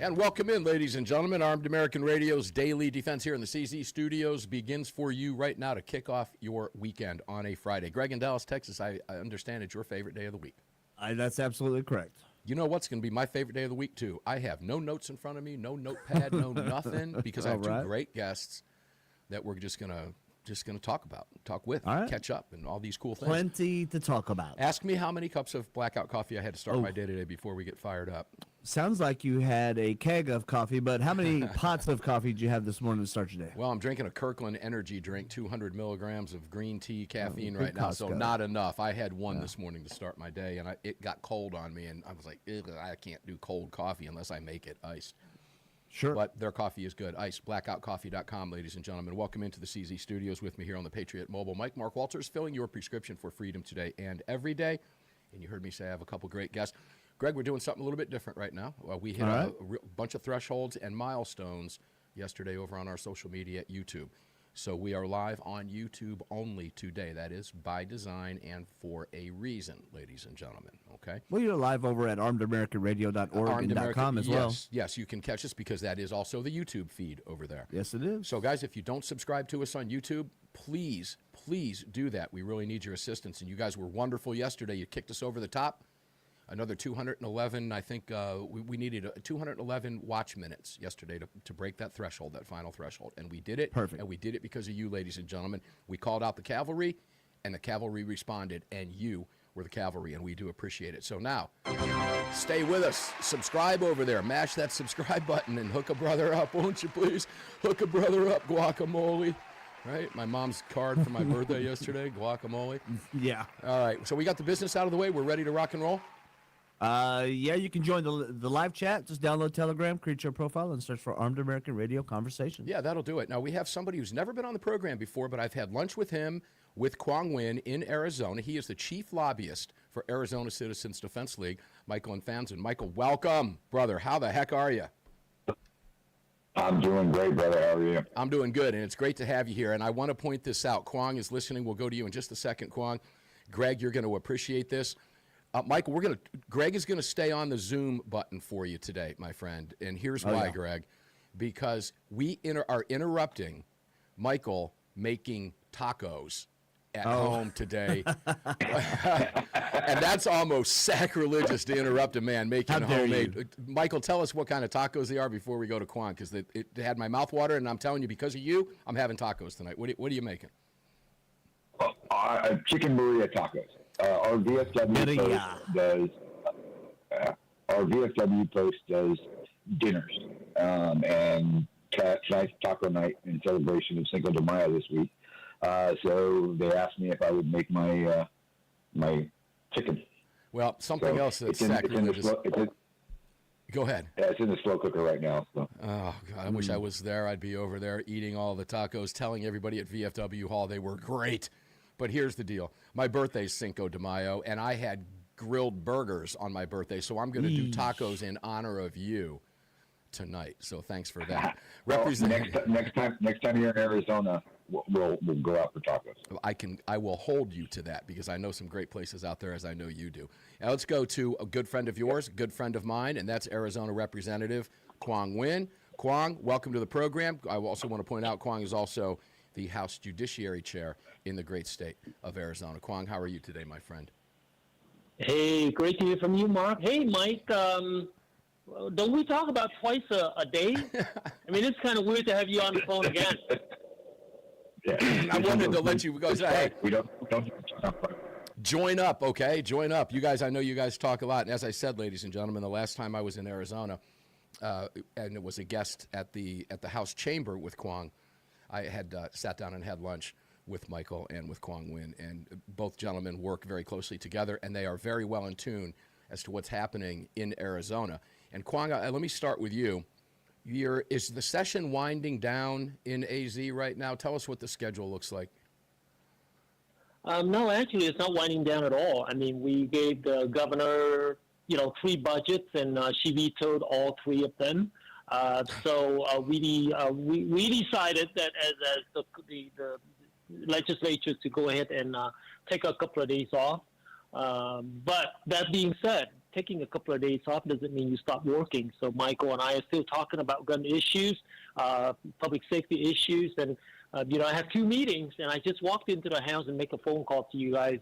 And welcome in, ladies and gentlemen. Armed American Radio's Daily Defense here in the CZ studios begins for you right now to kick off your weekend on a Friday. Greg in Dallas, Texas, I understand it's your favorite day of the week. That's absolutely correct. You know what's going to be my favorite day of the week, too? I have no notes in front of me, no notepad, no nothing, because I have two great guests that we're just going to talk with, catch up, and all these cool things. Plenty to talk about. Ask me how many cups of blackout coffee I had to start my day today before we get fired up. Sounds like you had a keg of coffee, but how many pots of coffee did you have this morning to start your day? Well, I'm drinking a Kirkland energy drink, 200 milligrams of green tea caffeine right now, so not enough. I had one this morning to start my day, and it got cold on me, and I was like, I can't do cold coffee unless I make it iced. Sure. But their coffee is good. Iced, blackoutcoffee.com, ladies and gentlemen. Welcome into the CZ studios with me here on the Patriot Mobile. Mark Walters, filling your prescription for freedom today and every day. And you heard me say I have a couple great guests. Greg, we're doing something a little bit different right now. We hit a bunch of thresholds and milestones yesterday over on our social media at YouTube. So we are live on YouTube only today. That is by design and for a reason, ladies and gentlemen. Okay. Well, you're live over at armedamericanradio.org and .com as well. Yes, you can catch us because that is also the YouTube feed over there. Yes, it is. So, guys, if you don't subscribe to us on YouTube, please do that. We really need your assistance. And you guys were wonderful yesterday. You kicked us over the top. Another 211, I think we needed 211 watch minutes yesterday to break that threshold, that final threshold. And we did it. Perfect. And we did it because of you, ladies and gentlemen. We called out the cavalry, and the cavalry responded, and you were the cavalry, and we do appreciate it. So now, stay with us. Subscribe over there. Mash that subscribe button and hook a brother up, won't you please? Hook a brother up, guacamole. Right? My mom's card for my birthday yesterday, guacamole. Yeah. All right. So we got the business out of the way. We're ready to rock and roll? Yeah, you can join the live chat. Just download Telegram, create your profile, and search for Armed American Radio Conversation. Yeah, that'll do it. Now, we have somebody who's never been on the program before, but I've had lunch with him with Quang Nguyen in Arizona. He is the chief lobbyist for Arizona Citizens Defense League, Michael Infanzon. Michael, welcome, brother. How the heck are you? I'm doing great, brother. How are you? I'm doing good, and it's great to have you here. And I want to point this out. Quang is listening. We'll go to you in just a second, Quang. Greg, you're going to appreciate this. Michael, Greg is going to stay on the Zoom button for you today, my friend. And here's why, Greg. Because we are interrupting Michael making tacos at home today. And that's almost sacrilegious to interrupt a man making homemade. Michael, tell us what kind of tacos they are before we go to Quang, because it had my mouth water, and I'm telling you, because of you, I'm having tacos tonight. What are you making? Chicken burrito tacos. Our VFW post does dinners, and tonight's taco night in celebration of Cinco de Mayo this week. So they asked me if I would make my chicken. Well, something else that's sacrilegious. Go ahead. Yeah, it's in the slow cooker right now. So. Oh, God, I wish I was there. I'd be over there eating all the tacos, telling everybody at VFW Hall they were great. But here's the deal. My birthday's Cinco de Mayo, and I had grilled burgers on my birthday, so I'm going to do tacos in honor of you tonight. So thanks for that. Well, next time you're in Arizona, we'll go out for tacos. I will hold you to that, because I know some great places out there, as I know you do. Now let's go to a good friend of yours, a good friend of mine, and that's Arizona Representative Quang Nguyen. Quang, welcome to the program. I also want to point out Quang is also the House Judiciary Chair in the great state of Arizona. Quang, how are you today, my friend? Hey, great to hear from you, Mark. Hey, Mike, don't we talk about twice a day? I mean, it's kind of weird to have you on the phone again. I wanted to let you go. Hey, we don't join up, okay? Join up. You guys, I know you guys talk a lot. And as I said, ladies and gentlemen, the last time I was in Arizona, and it was a guest at the House chamber with Quang, I had sat down and had lunch with Michael and with Quang Nguyen, and both gentlemen work very closely together, and they are very well in tune as to what's happening in Arizona. And Quang, let me start with you. Is the session winding down in AZ right now? Tell us what the schedule looks like. No, actually, it's not winding down at all. I mean, we gave the governor, 3 budgets, and she vetoed all 3 of them. So we decided that as the legislature to go ahead and take a couple of days off. But that being said, taking a couple of days off doesn't mean you stop working. So Michael and I are still talking about gun issues, public safety issues, and I have 2 meetings, and I just walked into the house and make a phone call to you guys.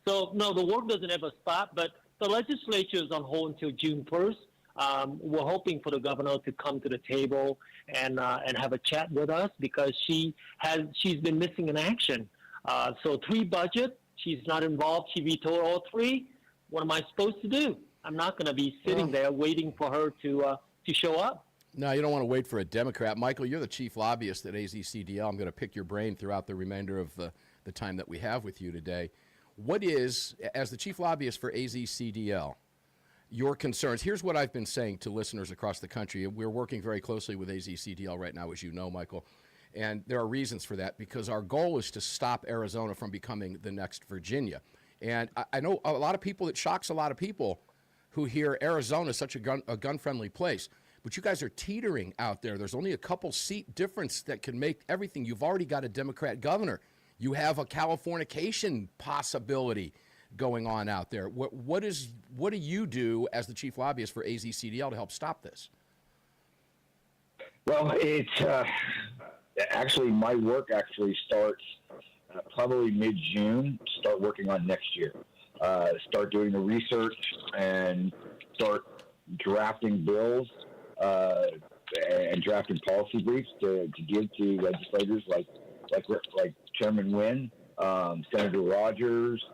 So no, the work doesn't ever stop, but the legislature is on hold until June 1st. We're hoping for the governor to come to the table and have a chat with us because she's been missing in action. So 3 budget, she's not involved. She vetoed all 3. What am I supposed to do? I'm not going to be sitting there waiting for her to show up. No, you don't want to wait for a Democrat. Michael, you're the chief lobbyist at AZCDL. I'm going to pick your brain throughout the remainder of the time that we have with you today. What is, as the chief lobbyist for AZCDL, your concerns? Here's what I've been saying to listeners across the country. We're working very closely with AZCDL right now, as you know, Michael. And there are reasons for that, because our goal is to stop Arizona from becoming the next Virginia. And I know a lot of people, it shocks a lot of people who hear Arizona is such a gun-friendly place. But you guys are teetering out there. There's only a couple seat difference that can make everything. You've already got a Democrat governor. You have a Californication possibility going on out there. What do you do as the chief lobbyist for AZCDL to help stop this? Well, it's actually my work actually starts probably mid-June. Start working on next year. Start doing the research and start drafting bills and drafting policy briefs to give to legislators like Chairman Nguyen, Senator Rogers,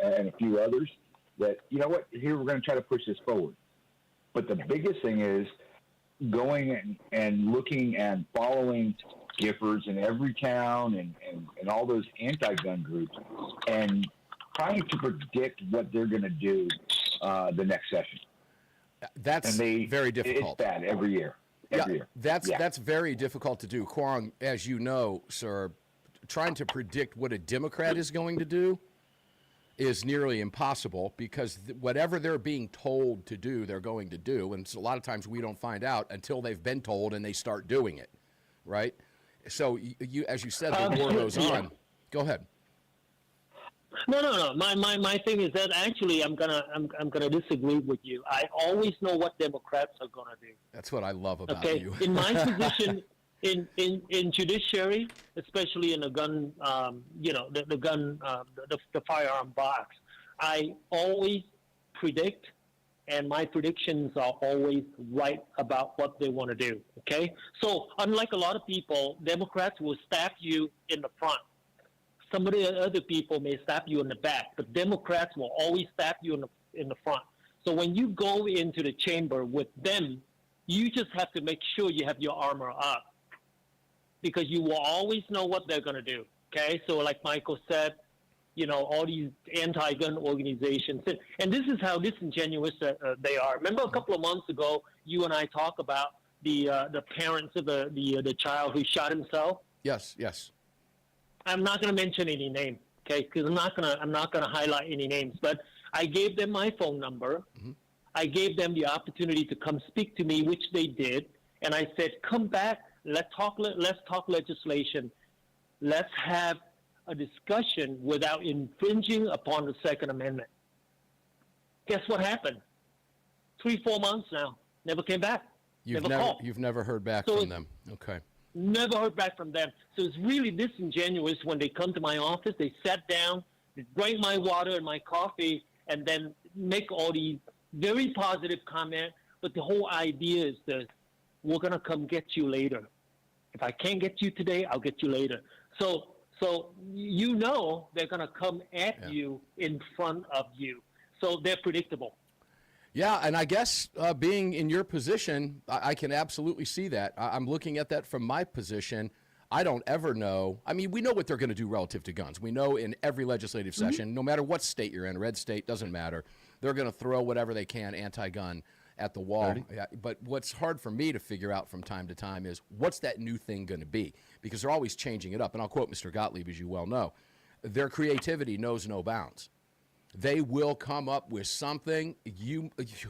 and a few others. That, you know what, here we're going to try to push this forward. But the biggest thing is going and looking and following Giffords in every town and all those anti-gun groups and trying to predict what they're going to do the next session. That's very difficult. It's bad every year. Every year. That's very difficult to do. Quang, as you know, sir, trying to predict what a Democrat is going to do is nearly impossible, because whatever they're being told to do, they're going to do. And so a lot of times we don't find out until they've been told and they start doing it, right? So you, as you said, the war goes on. Go ahead. No. My thing is that actually I'm gonna disagree with you. I always know what Democrats are gonna do. That's what I love about Okay, you. in my position in judiciary, especially in the gun, the firearm box, I always predict, and my predictions are always right about what they want to do. Okay, so unlike a lot of people, Democrats will stab you in the front. Some of the other people may stab you in the back, but Democrats will always stab you in the front. So when you go into the chamber with them, you just have to make sure you have your armor up, because you will always know what they're going to do. Okay, so like Michael said, all these anti-gun organizations, and this is how disingenuous they are. Remember a couple of months ago, you and I talked about the parents of the child who shot himself. Yes. I'm not going to mention any name, okay? Because I'm not gonna highlight any names. But I gave them my phone number. Mm-hmm. I gave them the opportunity to come speak to me, which they did. And I said, "Come back. Let's talk legislation. Let's have a discussion without infringing upon the Second Amendment." Guess what happened? 3-4 months now. Never came back. You've never heard back from them. Okay. Never heard back from them. So it's really disingenuous when they come to my office. They sat down, they drank my water and my coffee, and then make all these very positive comments. But the whole idea is this: we're going to come get you later. If I can't get you today, I'll get you later. So they're going to come at you in front of you. So they're predictable. Yeah, and I guess being in your position, I can absolutely see that. I'm looking at that from my position. I don't ever know. I mean, we know what they're going to do relative to guns. We know in every legislative session, no matter what state you're in, red state, doesn't matter, they're going to throw whatever they can anti-gun at the wall. Yeah, but what's hard for me to figure out from time to time is what's that new thing going to be? Because they're always changing it up. And I'll quote Mr. Gottlieb, as you well know. Their creativity knows no bounds. They will come up with something.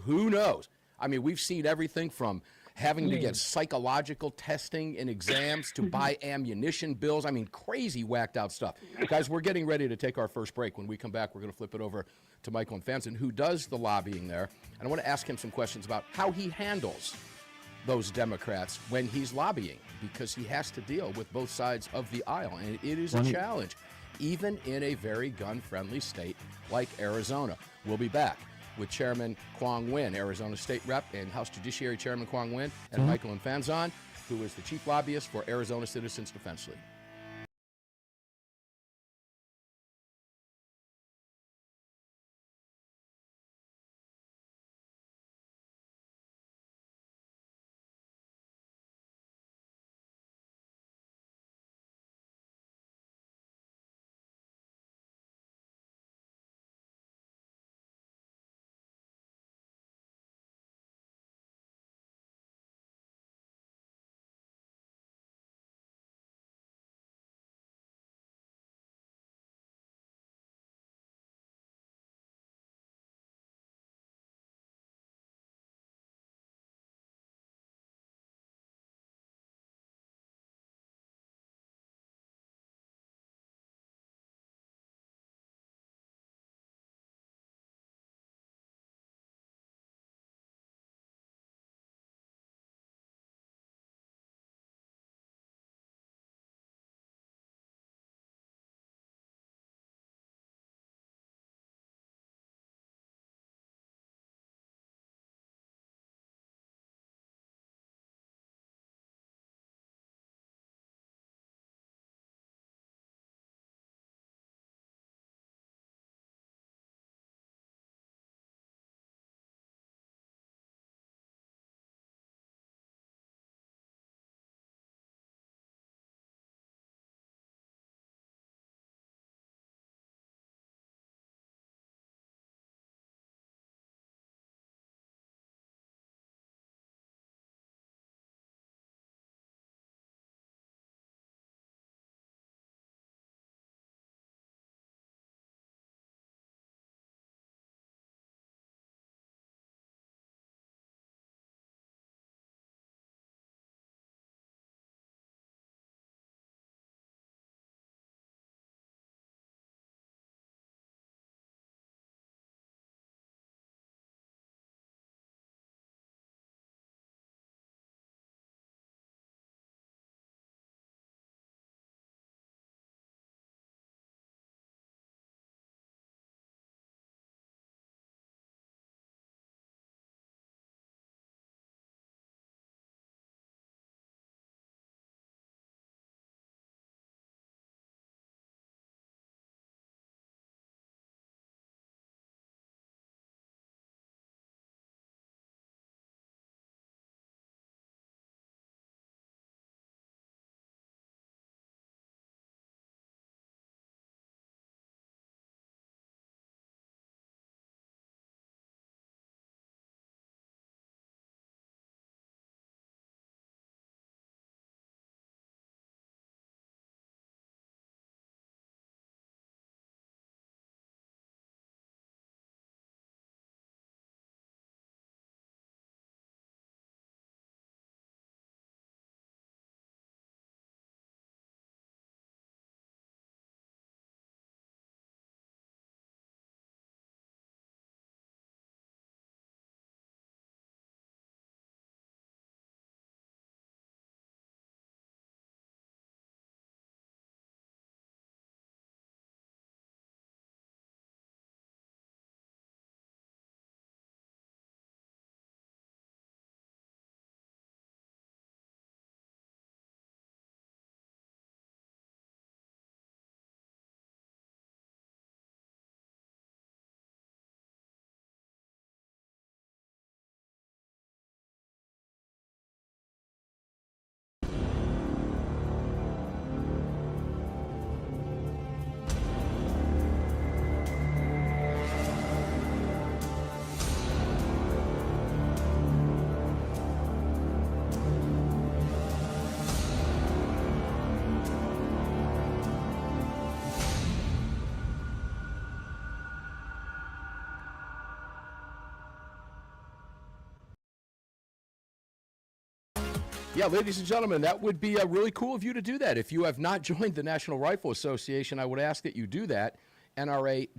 Who knows? I mean, we've seen everything from having to get psychological testing and exams to buy ammunition bills. I mean, crazy, whacked out stuff. Guys, we're getting ready to take our first break. When we come back, we're going to flip it over to Michael Infanzon, who does the lobbying there. And I want to ask him some questions about how he handles those Democrats when he's lobbying, because he has to deal with both sides of the aisle. And it is a challenge, even in a very gun-friendly state like Arizona. We'll be back with Chairman Quang Nguyen, Arizona State Rep, and House Judiciary Chairman Quang Nguyen, and Michael Infanzon, who is the Chief Lobbyist for Arizona Citizens Defense League. Yeah, ladies and gentlemen, that would be really cool of you to do that. If you have not joined the National Rifle Association, I would ask that you do that, nra.org/AAR.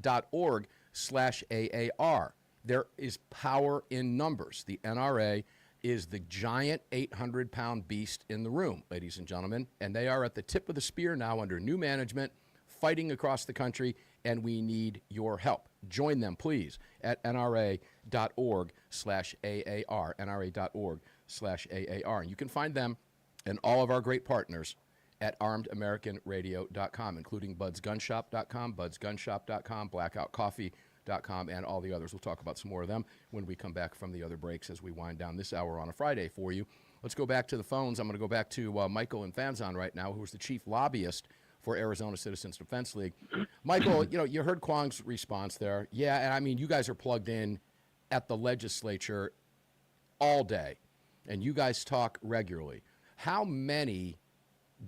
There is power in numbers. The NRA is the giant 800-pound beast in the room, ladies and gentlemen, and they are at the tip of the spear now under new management, fighting across the country, and we need your help. Join them, please, at nra.org/AAR, nra.org/AAR. And you can find them and all of our great partners at armedamericanradio.com, including budsgunshop.com, budsgunshop.com, blackoutcoffee.com, and all the others. We'll talk about some more of them when we come back from the other breaks as we wind down this hour on a Friday for you. Let's go back to the phones. I'm going to go back to Michael Infanzon right now, who is the chief lobbyist for Arizona Citizens Defense League. Michael, you heard Quang's response there. Yeah, and I mean, you guys are plugged in at the legislature all day, and you guys talk regularly. How many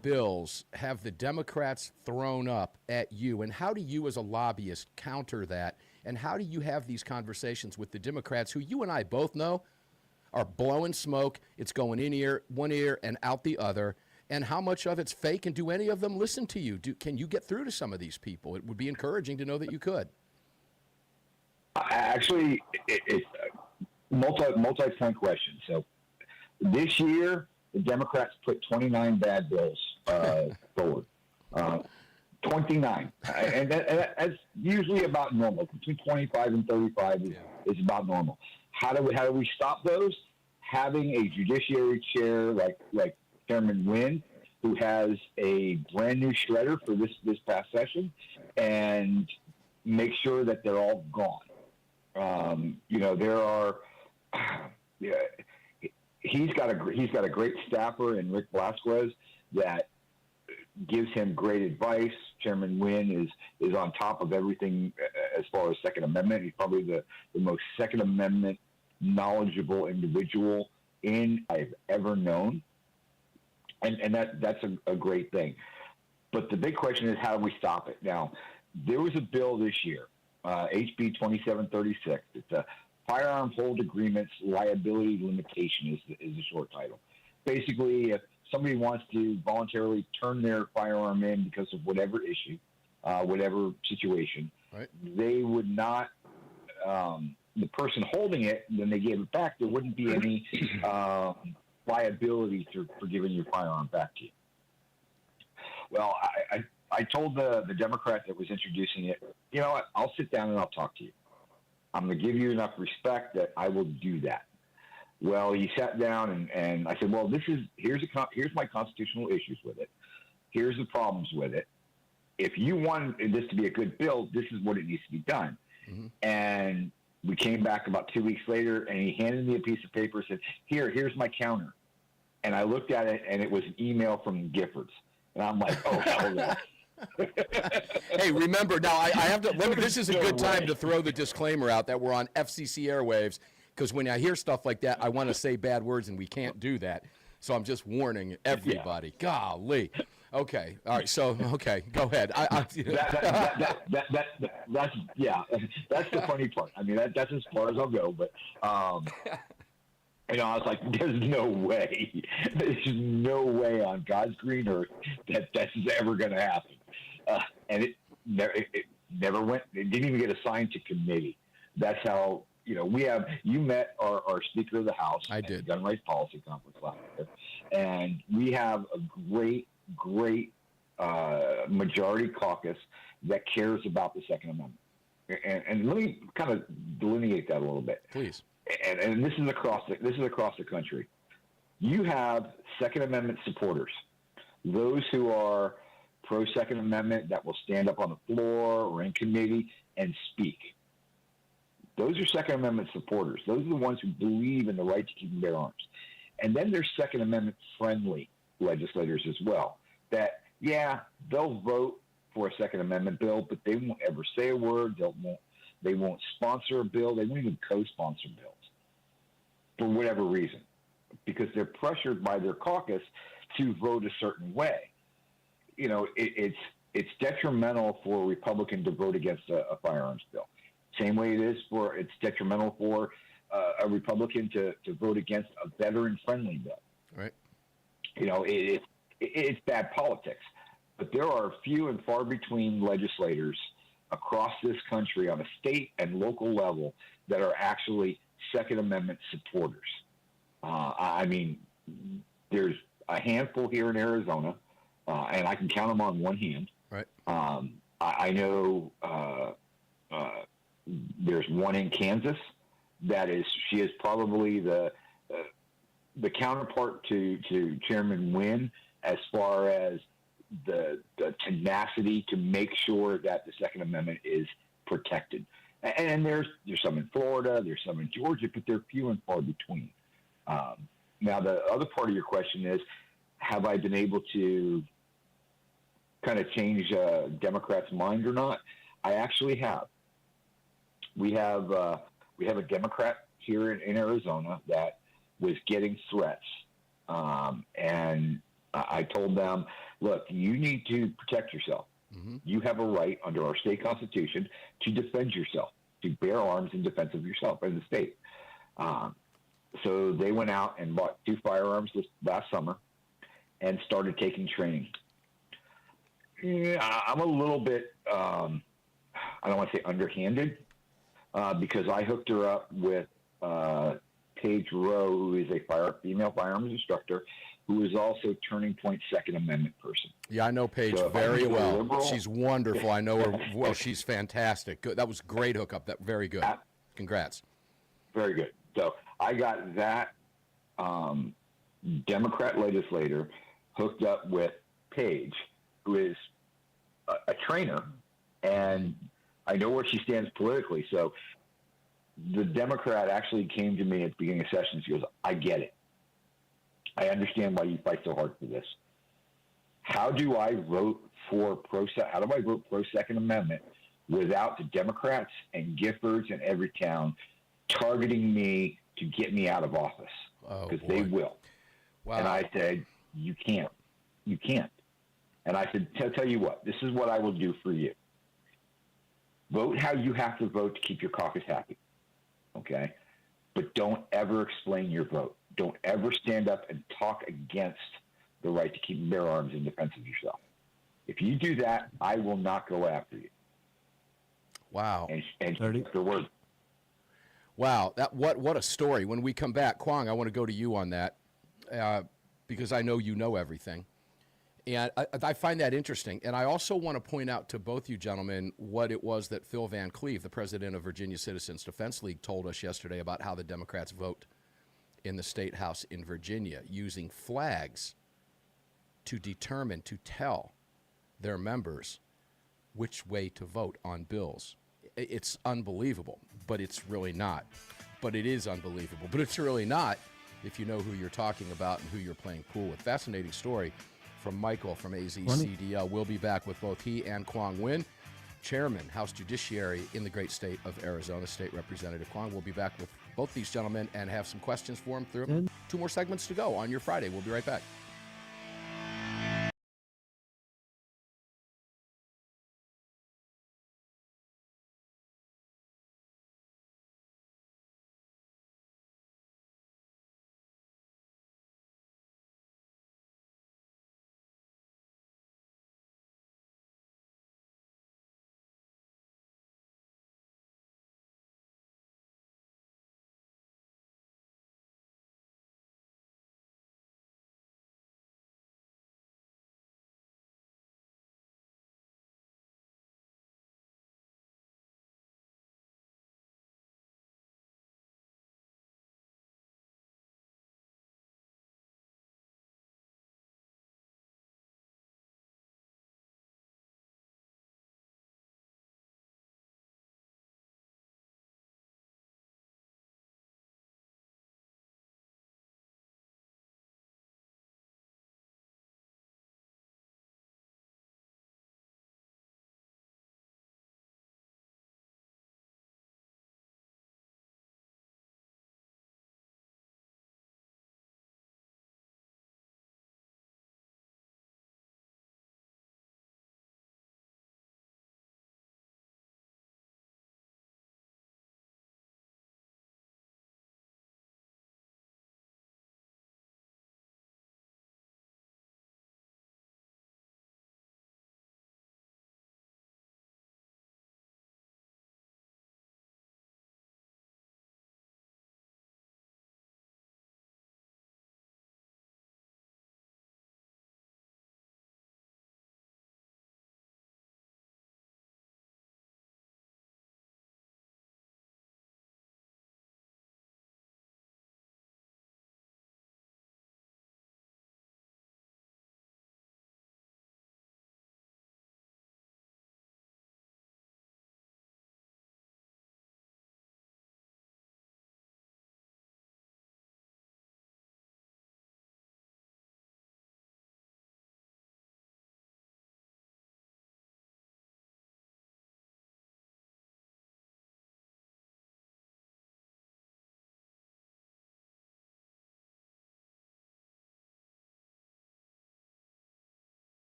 bills have the Democrats thrown up at you, and how do you as a lobbyist counter that, and how do you have these conversations with the Democrats who you and I both know are blowing smoke? It's going in one ear and out the other. And how much of it's fake, and do any of them listen to you? Can you get through to some of these people? It would be encouraging to know that you could. Actually, it's a multi-point question. So this year, the Democrats put 29 bad bills forward. 29. And that's usually about normal. Between 25 and 35 is about normal. How do we stop those? Having a judiciary chair like Chairman Nguyen, who has a brand new shredder for this past session, and make sure that they're all gone. There are. He's got a great staffer in Rick Blasquez that gives him great advice. Chairman Nguyen is on top of everything as far as Second Amendment. He's probably the most Second Amendment knowledgeable individual I've ever known. And that's a great thing. But the big question is, how do we stop it? Now, there was a bill this year, HB 2736. It's a Firearm Hold Agreements Liability Limitation is the short title. Basically, if somebody wants to voluntarily turn their firearm in because of whatever issue, whatever situation, right, they would not, the person holding it, when they gave it back, there wouldn't be any liability for giving your firearm back to you. Well, I told the Democrat that was introducing it, you know what, I'll sit down and I'll talk to you. I'm going to give you enough respect that I will do that. Well, he sat down and I said, well, here's my constitutional issues with it. Here's the problems with it. If you want this to be a good bill, this is what it needs to be done. Mm-hmm. And we came back about 2 weeks later, and he handed me a piece of paper and said, here's my counter. And I looked at it, and it was an email from Giffords. And I'm like, oh, hell no. Hey, remember, now I have to, this is a good time to throw the disclaimer out that we're on FCC airwaves, because when I hear stuff like that, I want to say bad words, and we can't do that. So I'm just warning everybody. Yeah. Golly. Okay. All right. So, okay. Go ahead. That's the funny part. I mean, that's as far as I'll go. But, I was like, there's no way. There's no way on God's green earth that this is ever going to happen. And it never went. It didn't even get assigned to committee. That's how, you met our Speaker of the House. I did. At the Gun Rights Policy Conference last year. And we have a great majority caucus that cares about the Second Amendment. And let me kind of delineate that a little bit. Please. And this is across the country. You have Second Amendment supporters, those who are pro Second Amendment that will stand up on the floor or in committee and speak. Those are Second Amendment supporters. Those are the ones who believe in the right to keep and bear arms. And then there's Second Amendment friendly legislators as well. That, yeah, they'll vote for a Second Amendment bill, but they won't ever say a word. They won't sponsor a bill. They won't even co-sponsor bills for whatever reason, because they're pressured by their caucus to vote a certain way. It's detrimental for a Republican to vote against a firearms bill. Same way it's detrimental for a Republican to vote against a veteran-friendly bill. Right. It's bad politics. But there are few and far between legislators across this country on a state and local level that are actually Second Amendment supporters. I mean, there's a handful here in Arizona, and I can count them on one hand. Right. I know there's one in Kansas she is probably the counterpart to Chairman Nguyen as far as the tenacity to make sure that the Second Amendment is protected. And there's some in Florida, there's some in Georgia, but they're few and far between. Now, the other part of your question is, have I been able to kind of change Democrats' mind or not? I actually have. We have a Democrat here in Arizona that was getting threats, and I told them, look, you need to protect yourself. Mm-hmm. You have a right under our state constitution to defend yourself, to bear arms in defense of yourself and the state. So they went out and bought 2 firearms last summer and started taking training. Yeah, I'm a little bit, I don't want to say underhanded, because I hooked her up with Paige Rowe, who is a female firearms instructor, who is also Turning Point Second Amendment person. Yeah, I know Paige very well. She's wonderful. I know her well. She's fantastic. Good. That was a great hookup. That very good. Congrats. Very good. So I got that Democrat legislator hooked up with Paige, who is a trainer, and I know where she stands politically. So the Democrat actually came to me at the beginning of session. She goes, I get it. I understand why you fight so hard for this. How do I vote pro Second Amendment without the Democrats and Giffords in every town targeting me to get me out of office? Because they will. Wow. And I said, you can't. You can't. And I said, tell you what, this is what I will do for you. Vote how you have to vote to keep your caucus happy. Okay? But don't ever explain your vote. Don't ever stand up and talk against the right to keep and bear arms in defense of yourself. If you do that, I will not go after you. Wow. And the word. Wow. What a story. When we come back, Quang, I want to go to you on that because I know you know everything. And I find that interesting. And I also want to point out to both you gentlemen what it was that Phil Van Cleve, the president of Virginia Citizens Defense League, told us yesterday about how the Democrats vote in the state house in Virginia, using flags to tell their members which way to vote on bills. It's unbelievable, but it's really not. But it is unbelievable, but it's really not if you know who you're talking about and who you're playing pool with. Fascinating story from Michael from AZCDL. We'll be back with both he and Quang Nguyen, Chairman, House Judiciary in the great state of Arizona, State Representative Quang. We'll be back with both these gentlemen and have some questions for them through 2 more segments to go on your Friday. We'll be right back.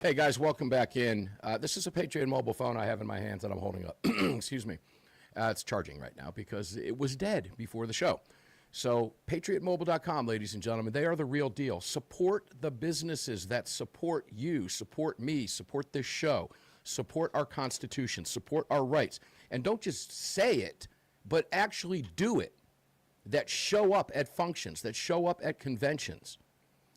Hey guys, welcome back in. This is a Patriot mobile phone I have in my hands that I'm holding up. Excuse me. It's charging right now because it was dead before the show. So patriotmobile.com, ladies and gentlemen, they are the real deal. Support the businesses that support you, support me, support this show, support our Constitution, support our rights. And don't just say it, but actually do it. That show up at functions, that show up at conventions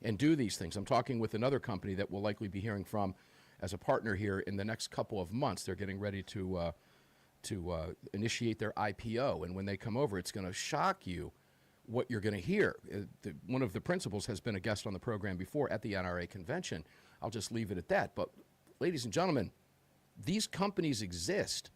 and do these things. I'm talking with another company that we'll likely be hearing from as a partner here in the next couple of months. They're getting ready to initiate their IPO, and when they come over, it's going to shock you what you're going to hear. One of the principals has been a guest on the program before at the NRA convention. I'll just leave it at that. But ladies and gentlemen, these companies exist.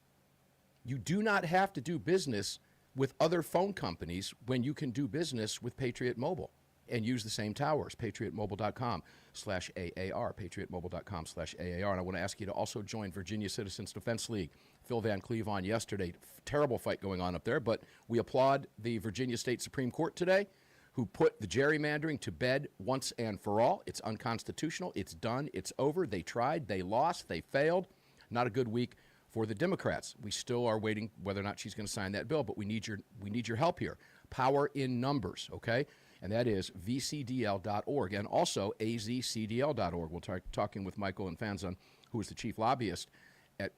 You do not have to do business with other phone companies when you can do business with Patriot Mobile and use the same towers. PatriotMobile.com/AAR. PatriotMobile.com/AAR. And I want to ask you to also join Virginia Citizens Defense League. Phil Van Cleve on yesterday. Terrible fight going on up there, but we applaud the Virginia State Supreme Court today, who put the gerrymandering to bed once and for all. It's unconstitutional. It's done. It's over. They tried. They lost. They failed. Not a good week for the Democrats. We still are waiting whether or not she's going to sign that bill, but we need your help here. Power in numbers, okay? And that is vcdl.org and also AZCDL.org. We'll talking with Michael Infanzon, who is the chief lobbyist at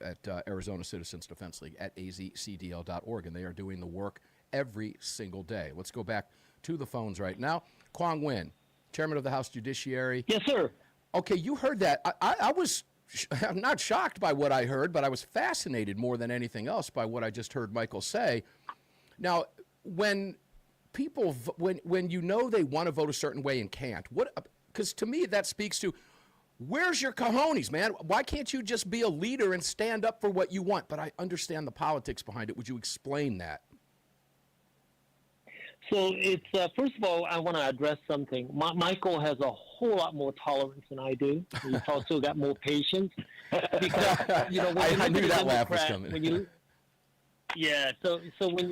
Arizona Citizens Defense League at AZCDL.org, and they are doing the work every single day. Let's go back to the phones right now. Quang Nguyen, chairman of the House Judiciary. Yes, sir. Okay, you heard that. I was I'm not shocked by what I heard, but I was fascinated more than anything else by what I just heard Michael say. Now, when people, when you know they want to vote a certain way and can't, because to me that speaks to, where's your cojones, man? Why can't you just be a leader and stand up for what you want? But I understand the politics behind it. Would you explain that? So it's first of all, I want to address something. Michael has a whole lot more tolerance than I do. He's also got more patience because when I you knew look that at a laugh was Democrat, coming.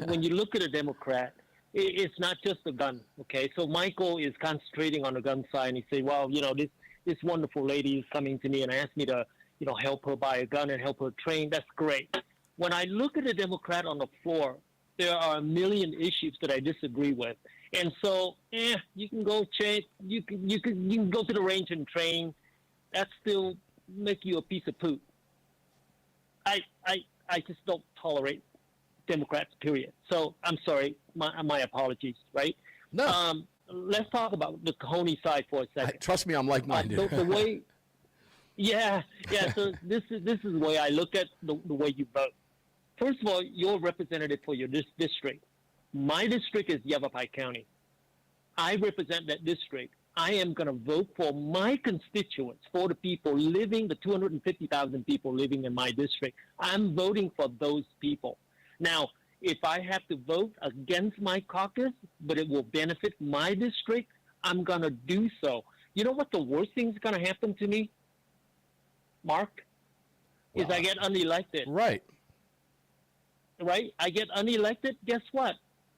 when you look at a Democrat, it's not just a gun. Okay, so Michael is concentrating on the gun side, and he say, well, this wonderful lady is coming to me and asked me to help her buy a gun and help her train. That's great. When I look at a Democrat on the floor, there are a million issues that I disagree with, and so you can go train. You can go to the range and train. That still make you a piece of poop. I just don't tolerate Democrats. Period. So I'm sorry. My apologies. Right. No. Let's talk about the cojones side for a second. Trust me, I'm like-minded. The way. Yeah. So this is the way I look at the way you vote. First of all, you're a representative for your district. My district is Yavapai County. I represent that district. I am going to vote for my constituents, for the people living, the 250,000 people living in my district. I'm voting for those people. Now, if I have to vote against my caucus, but it will benefit my district, I'm going to do so. You know what the worst thing is going to happen to me, Mark? Is I get unelected. Right. Right? I get unelected, guess what?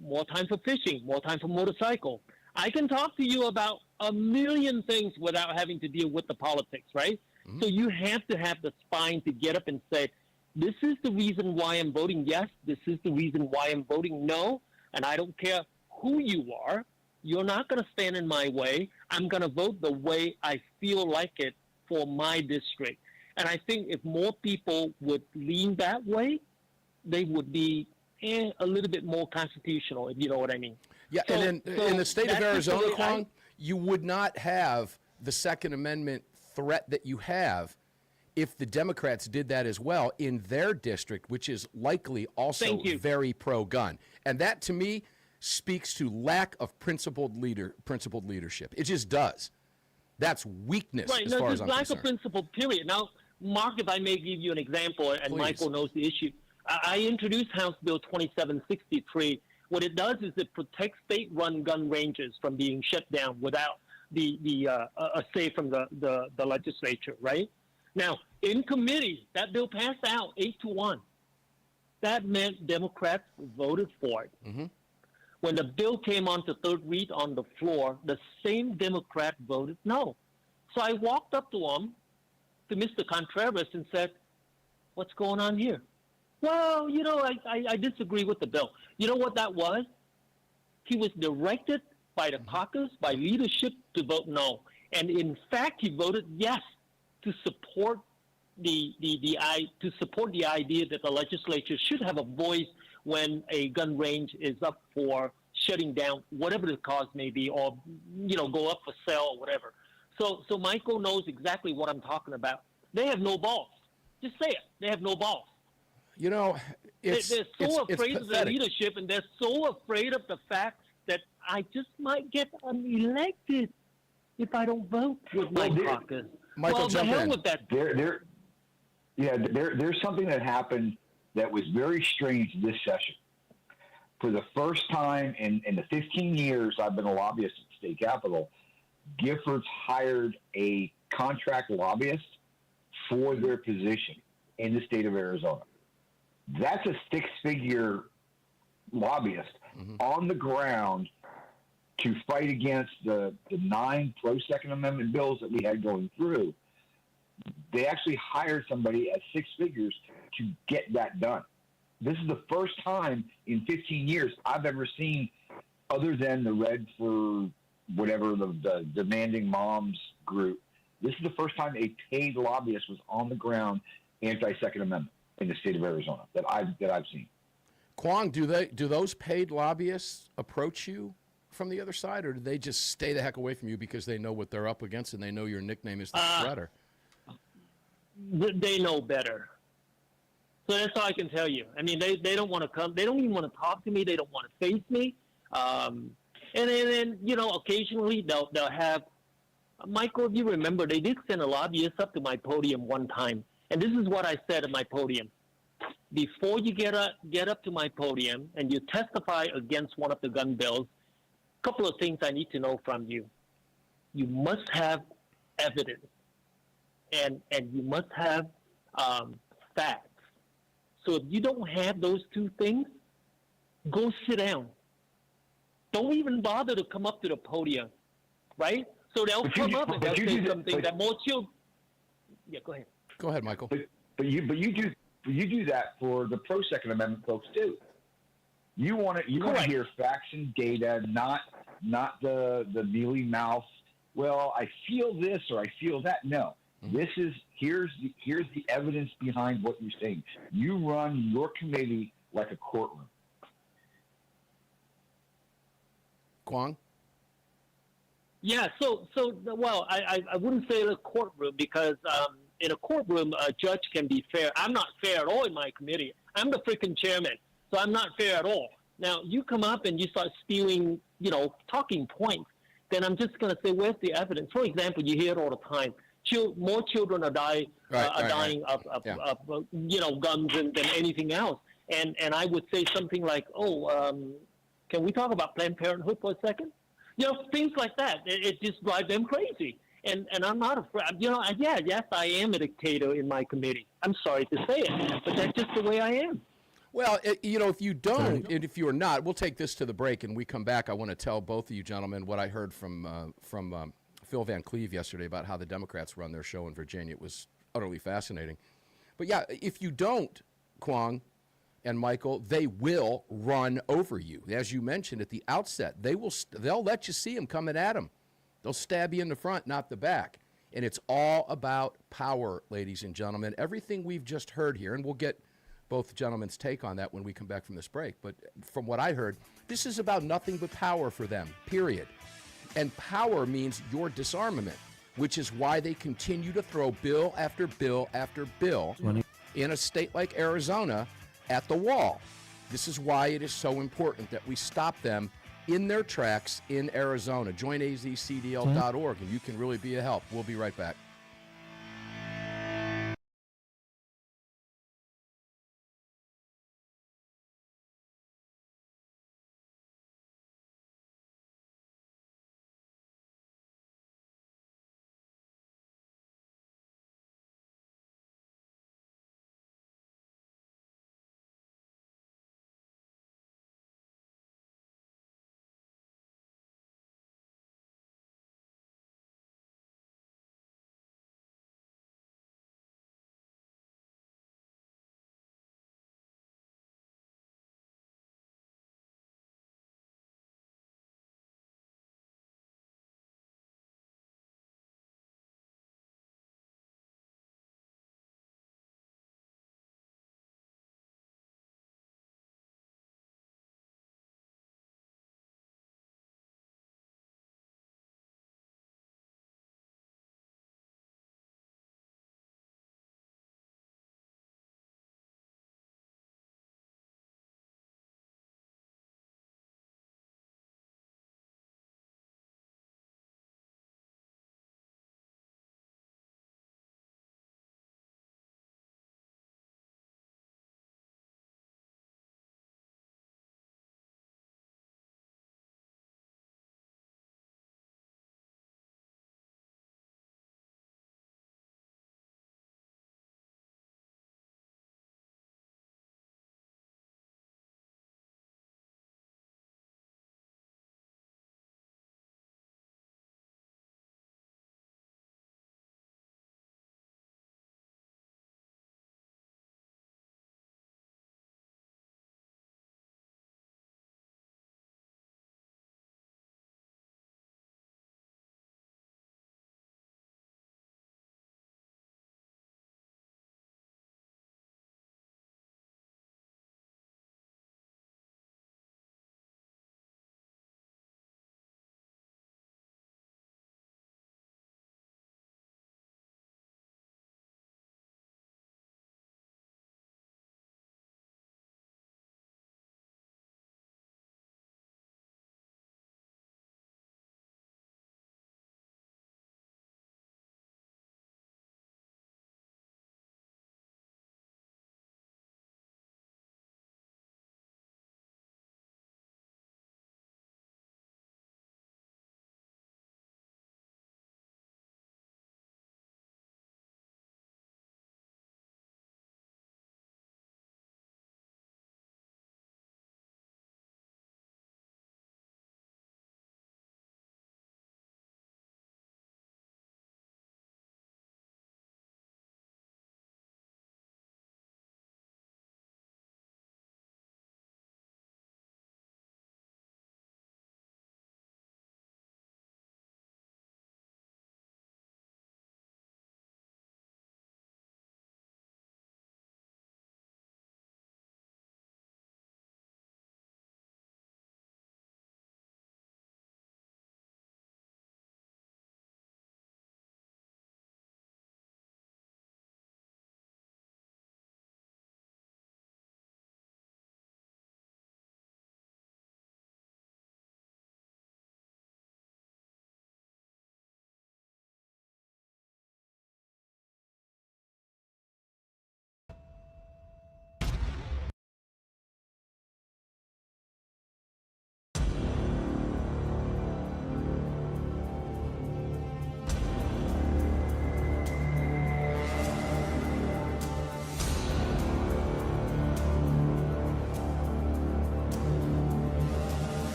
More time for fishing, more time for motorcycle. I can talk to you about a million things without having to deal with the politics, right? Mm-hmm. So you have to have the spine to get up and say, this is the reason why I'm voting yes, this is the reason why I'm voting no, and I don't care who you are. You're not going to stand in my way. I'm going to vote the way I feel like it for my district. And I think if more people would lean that way, they would be a little bit more constitutional, if you know what I mean. Yeah, so, and in the state of Arizona, Quang, you would not have the Second Amendment threat that you have if the Democrats did that as well in their district, which is likely also very pro-gun. And that, to me, speaks to lack of principled leadership. It just does. That's weakness as far as I'm concerned. Right, lack of principle, period. Now, Mark, if I may give you an example, and Please. Michael knows the issue. I introduced House Bill 2763. What it does is it protects state-run gun ranges from being shut down without a say from the legislature, right? Now, in committee, that bill passed out 8-1. That meant Democrats voted for it. Mm-hmm. When the bill came on to third read on the floor, the same Democrat voted no. So I walked up to him to Mr. Contreras and said, "What's going on here?" Well, I disagree with the bill. You know what that was? He was directed by the caucus, by leadership, to vote no. And in fact, he voted yes to support the idea that the legislature should have a voice when a gun range is up for shutting down, whatever the cause may be, or go up for sale or whatever. So Michael knows exactly what I'm talking about. They have no balls. Just say it. They have no balls. You know, They're so afraid of the pathetic. leadership, and they're so afraid of the fact that I just might get unelected if I don't vote with my caucus. Michael, well, the jump hell in. with that. There's something that happened that was very strange this session. For the first time in the 15 years I've been a lobbyist at the state capitol, Giffords hired a contract lobbyist for their position in the state of Arizona. That's a six-figure lobbyist on the ground to fight against the 9 pro-Second Amendment bills that we had going through. They actually hired somebody at 6 figures to get that done. This is the first time in 15 years I've ever seen, other than the Red for whatever, the Demanding Moms group, this is the first time a paid lobbyist was on the ground anti-Second Amendment in the state of Arizona that I've seen. Quang, do those paid lobbyists approach you from the other side, or do they just stay the heck away from you because they know what they're up against and they know your nickname is the Shredder? They know better. So that's all I can tell you. I mean, they don't want to come. They don't even want to talk to me. They don't want to face me. And then occasionally they'll have, Michael, if you remember, they did send a lobbyist up to my podium one time. And this is what I said at my podium. Before you get up to my podium and you testify against one of the gun bills, a couple of things I need to know from you. You must have evidence, and you must have facts. So if you don't have those two things, go sit down. Don't even bother to come up to the podium, right? So they'll come up and they'll say something that more children. Yeah, go ahead. Go ahead, Michael. But you do that for the pro Second Amendment folks too. You want to hear facts and data, not the mealy mouth. Well, I feel this or I feel that. No, here's the evidence behind what you're saying. You run your committee like a courtroom. Quang? Yeah. So well, I wouldn't say the courtroom because in a courtroom, a judge can be fair. I'm not fair at all in my committee. I'm the freaking chairman, so I'm not fair at all. Now, you come up and you start spewing, talking points, then I'm just going to say, where's the evidence? For example, you hear it all the time. More children are dying of guns than anything else. And I would say something like, can we talk about Planned Parenthood for a second? Things like that. It just drives them crazy. And I'm not afraid. Yes, I am a dictator in my committee. I'm sorry to say it, but that's just the way I am. Well, if you don't, and if you're not, we'll take this to the break, and we come back. I want to tell both of you gentlemen what I heard from Phil Van Cleve yesterday about how the Democrats run their show in Virginia. It was utterly fascinating. But yeah, if you don't, Quang and Michael, they will run over you. As you mentioned at the outset, they'll let you see them coming at them. They'll stab you in the front, not the back. And it's all about power, ladies and gentlemen. Everything we've just heard here, and we'll get both gentlemen's take on that when we come back from this break. But from what I heard, this is about nothing but power for them, period. And power means your disarmament, which is why they continue to throw bill after bill after bill in a state like Arizona at the wall. This is why it is so important that we stop them in their tracks in Arizona. Join AZCDL.org, and you can really be a help. We'll be right back.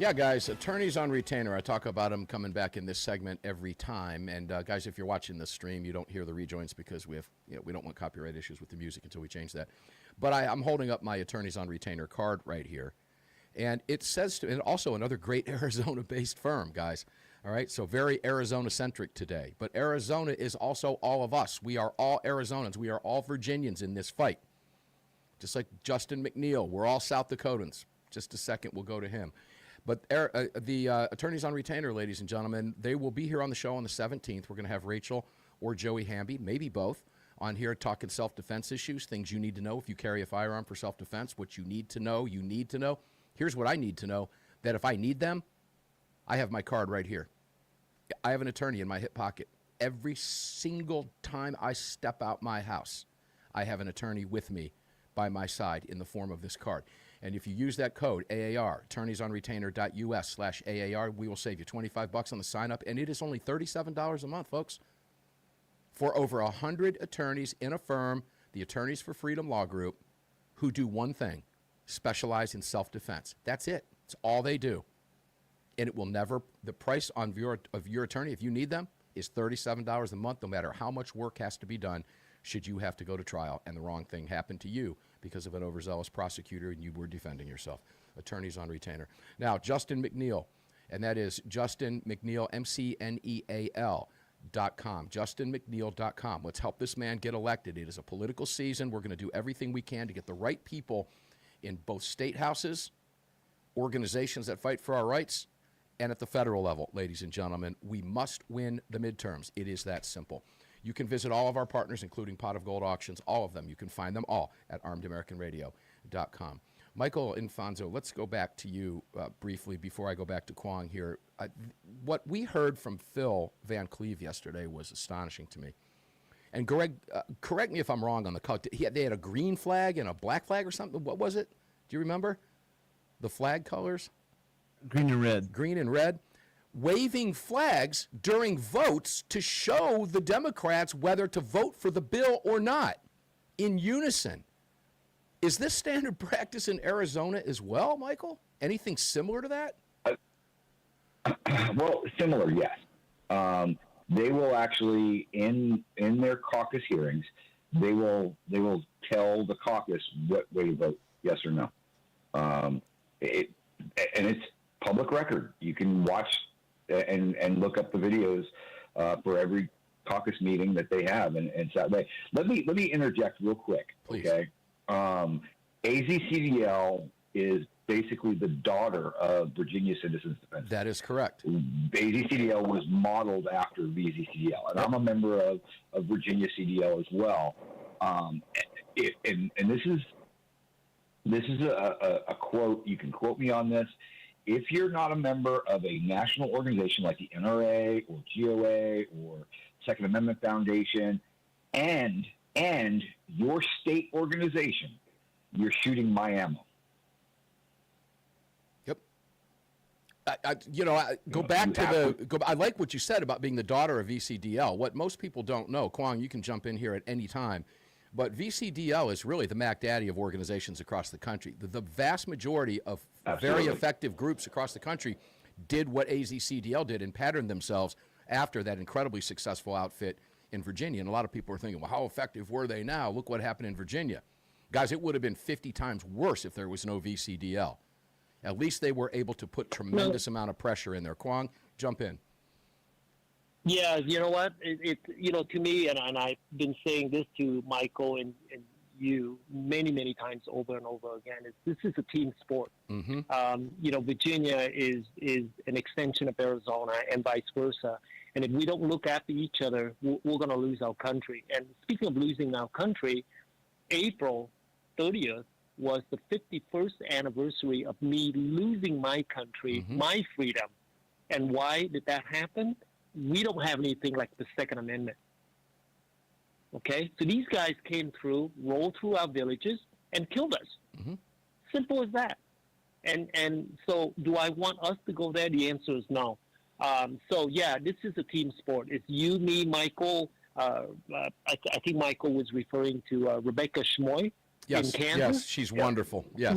Yeah, guys, attorneys on retainer. I talk about them coming back in this segment every time. And guys, if you're watching this stream, you don't hear the rejoins because we don't want copyright issues with the music until we change that. But I'm holding up my attorneys on retainer card right here, and it says and also another great Arizona-based firm, guys. All right, so very Arizona-centric today. But Arizona is also all of us. We are all Arizonans. We are all Virginians in this fight. Just like Justin McNeil, we're all South Dakotans. Just a second, we'll go to him. But the attorneys on retainer, ladies and gentlemen, they will be here on the show on the 17th. We're going to have Rachel or Joey Hamby, maybe both, on here talking self-defense issues, things you need to know if you carry a firearm for self-defense, what you need to know, Here's what I need to know, that if I need them, I have my card right here. I have an attorney in my hip pocket. Every single time I step out my house, I have an attorney with me by my side in the form of this card. And if you use that code, AAR, attorneysonretainer.us/AAR, we will save you $25 on the sign-up, and it is only $37 a month, folks. For over 100 attorneys in a firm, the Attorneys for Freedom Law Group, who do one thing, specialize in self-defense. That's it. It's all they do. And it will never, the price of your attorney, if you need them, is $37 a month, no matter how much work has to be done should you have to go to trial and the wrong thing happened to you because of an overzealous prosecutor and you were defending yourself. Attorneys on retainer. Now, Justin McNeil, and that is Justin McNeil, McNeil.com, justinmcneil.com. Let's help this man get elected. It is a political season. We're going to do everything we can to get the right people in both state houses, organizations that fight for our rights, and at the federal level, ladies and gentlemen. We must win the midterms. It is that simple. You can visit all of our partners, including Pot of Gold Auctions, all of them. You can find them all at armedamericanradio.com. Michael Infanzon, let's go back to you briefly before I go back to Quang here. What we heard from Phil Van Cleve yesterday was astonishing to me. And Greg, correct me if I'm wrong on the color. They had a green flag and a black flag or something. What was it? Do you remember the flag colors? Green and red. Green and red. Waving flags during votes to show the Democrats whether to vote for the bill or not in unison. Is this standard practice in Arizona as well, Michael? Anything similar to that? Well, similar, yes. They will actually, in their caucus hearings, they will tell the caucus what way to vote, yes or no. And it's public record. You can watch and look up the videos for every caucus meeting that they have, and so let me interject real quick. Please. Okay. AZCDL is basically the daughter of Virginia Citizens Defense. That is correct. AZCDL was modeled after VZCDL, and I'm a member of Virginia CDL as well. And this is a quote. You can quote me on this. If you're not a member of a national organization like the NRA or GOA or Second Amendment Foundation, and your state organization, you're shooting my ammo. Yep. I like what you said about being the daughter of VCDL. What most people don't know, Quang, you can jump in here at any time, but VCDL is really the Mac Daddy of organizations across the country. The vast majority of Absolutely. very effective groups across the country did what AZCDL did and patterned themselves after that incredibly successful outfit in Virginia. And a lot of people are thinking, well, how effective were they now? Look what happened in Virginia. Guys, it would have been 50 times worse if there was no VCDL. At least they were able to put tremendous amount of pressure in there. Quang, jump in. Yeah, you know what? To me, and I've been saying this to Michael and you many times over and over again, this is a team sport. Mm-hmm. Virginia is an extension of Arizona and vice versa. And if we don't look after each other, we're going to lose our country. And speaking of losing our country, April 30th was the 51st anniversary of me losing my country, my freedom. And why did that happen? We don't have anything like the Second Amendment. Okay? So these guys came through, rolled through our villages, and killed us. Mm-hmm. Simple as that. And so do I want us to go there? The answer is no. This is a team sport. It's you, me, Michael. I think Michael was referring to Rebecca Schmoy in Kansas. Yes, she's wonderful. Yes.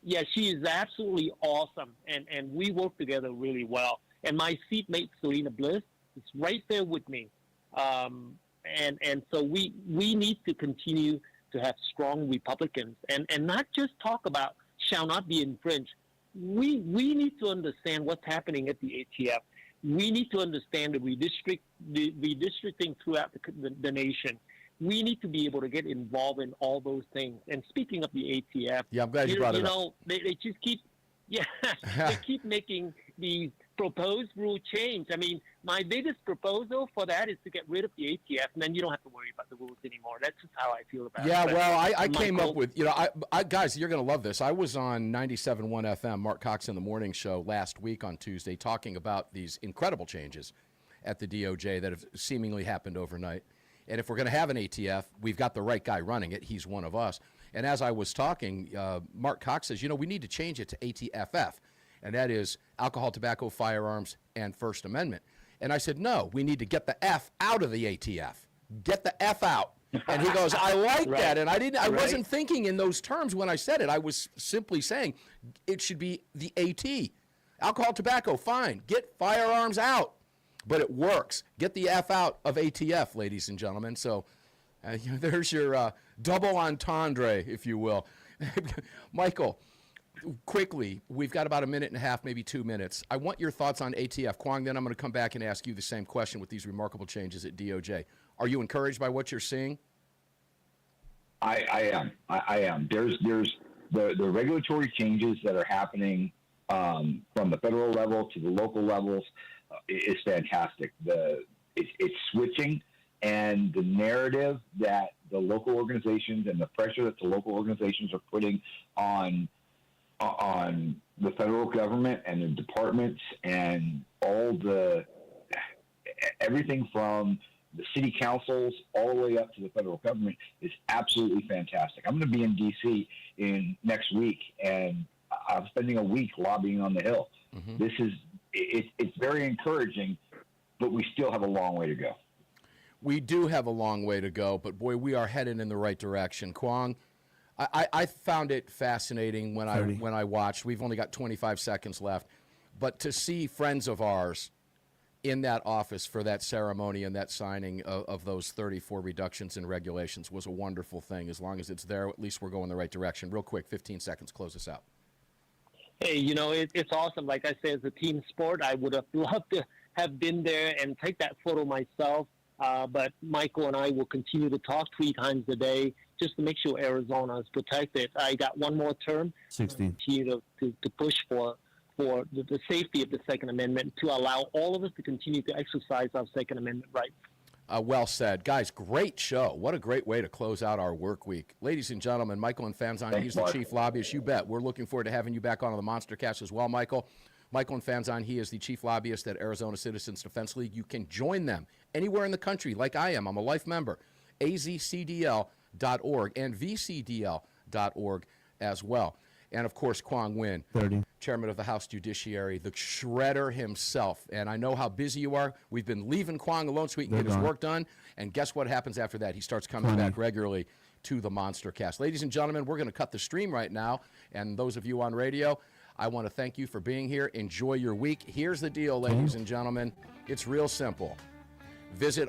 Yeah, she is absolutely awesome, and we work together really well. And my seatmate Selena Bliss is right there with me, and so we need to continue to have strong Republicans, and not just talk about shall not be infringed. We need to understand what's happening at the ATF. We need to understand the redistricting throughout the nation. We need to be able to get involved in all those things. And speaking of the ATF, Yeah, I'm glad you brought it up. They just keep, they keep making these proposed rule change. I mean, my biggest proposal for that is to get rid of the ATF, and then you don't have to worry about the rules anymore. That's just how I feel about it. Yeah, But well, I came Michael- up with, I guys, you're going to love this. I was on 97.1 FM, Mark Cox in the Morning Show last week on Tuesday, talking about these incredible changes at the DOJ that have seemingly happened overnight. And if we're going to have an ATF, we've got the right guy running it. He's one of us. And as I was talking, Mark Cox says, we need to change it to ATFF, and that is alcohol, tobacco, firearms, and First Amendment. And I said, no, we need to get the F out of the ATF. Get the F out. And he goes, I like Right. that. And I Right. wasn't thinking in those terms when I said it. I was simply saying it should be the AT. Alcohol, tobacco, fine. Get firearms out. But it works. Get the F out of ATF, ladies and gentlemen. So there's your double entendre, if you will. Michael, quickly, we've got about a minute and a half, maybe 2 minutes. I want your thoughts on ATF. Quang, then I'm going to come back and ask you the same question with these remarkable changes at DOJ. Are you encouraged by what you're seeing? I am. There's the regulatory changes that are happening from the federal level to the local levels is fantastic. It's switching, and the narrative that the local organizations and the pressure that the local organizations are putting on the federal government and the departments and everything from the city councils all the way up to the federal government is absolutely fantastic. I'm going to be in D.C. next week, and I'm spending a week lobbying on the Hill. Mm-hmm. It's very encouraging, but we still have a long way to go. We do have a long way to go, but boy, we are headed in the right direction. Quang, I found it fascinating when I watched. We've only got 25 seconds left, but to see friends of ours in that office for that ceremony and that signing of those 34 reductions in regulations was a wonderful thing. As long as it's there, at least we're going the right direction. Real quick, 15 seconds, close us out. Hey, it's awesome. Like I said, it's a team sport. I would have loved to have been there and take that photo myself. But Michael and I will continue to talk 3 times a day just to make sure Arizona is protected. I got one more term. 16. Continue to push for the safety of the Second Amendment, to allow all of us to continue to exercise our Second Amendment rights. Well said. Guys, great show. What a great way to close out our work week. Ladies and gentlemen, Michael Infanzon, he's the chief lobbyist. You bet. We're looking forward to having you back on the Monster Cast as well, Michael. Michael Infanzon, he is the chief lobbyist at Arizona Citizens Defense League. You can join them anywhere in the country, like I am. I'm a life member. AZCDL.org and VCDL.org as well. And, of course, Quang Nguyen, 30. Chairman of the House Judiciary, the shredder himself. And I know how busy you are. We've been leaving Quang alone so he can get his work done. And guess what happens after that? He starts coming back regularly to the Monster Cast. Ladies and gentlemen, we're going to cut the stream right now. And those of you on radio, I want to thank you for being here. Enjoy your week. Here's the deal, ladies and gentlemen. It's real simple. Visit